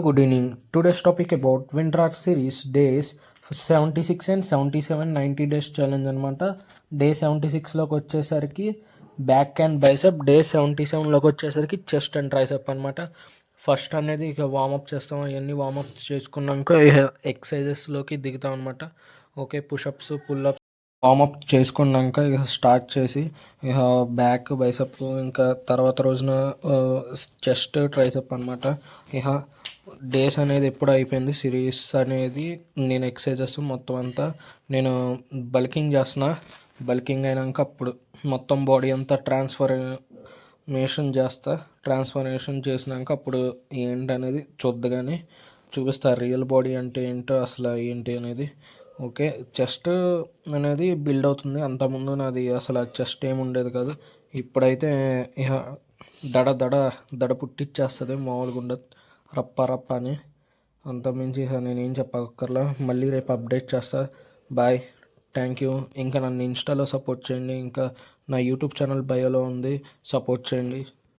Good evening. Today's topic about Windrar series days 76 and 77 90 days challenge అనమాట. Day 76లోకి వచ్చేసరికి back and bicep, day 77లోకి వచ్చేసరికి chest and tricep అనమాట. First అనేది ఇక warm up చేస్తాం. అవన్నీ వార్మప్ చేసుకున్నాక ఎక్సర్సైజెస్లోకి దిగుతాం అనమాట. ఓకే, పుషప్స్, పుల్అప్స్ వార్మప్ చేసుకున్నాక ఇక స్టార్ట్ చేసి ఇక బ్యాక్, బైసెప్, ఇంకా తర్వాత రోజున చెస్ట్, ట్రైసెప్ అనమాట. ఇక డేస్ అనేది ఎప్పుడు అయిపోయింది సిరీస్ అనేది, నేను ఎక్సర్సైజెస్ మొత్తం అంతా నేను బల్కింగ్ చేస్తున్నా. బల్కింగ్ అయినాక అప్పుడు మొత్తం బాడీ అంతా ట్రాన్స్ఫర్మేషన్ చేసినాక అప్పుడు ఏంటనేది చూద్దగానే చూపిస్తా, రియల్ బాడీ అంటే ఏంటో అసలు ఏంటి అనేది. ఓకే, చెస్ట్ అనేది బిల్డ్ అవుతుంది. అంతకుముందు నాది అసలు చెస్ట్ ఏమి ఉండేది కాదు. ఇప్పుడైతే ఇక దడ దడ దడ పుట్టిచ్చేస్తుంది, మామూలుగా ఉండదు, రప్ప రప్ప అని. అంతకుమించి నేనేం చెప్పక్కర్లా. మళ్ళీ రేపు అప్డేట్ చేస్తా. Bye, thank you. ఇంకా నన్ను ఇన్స్టాలో సపోర్ట్ చేయండి, ఇంకా నా యూట్యూబ్ ఛానల్ బయోలో ఉంది, సపోర్ట్ చేయండి.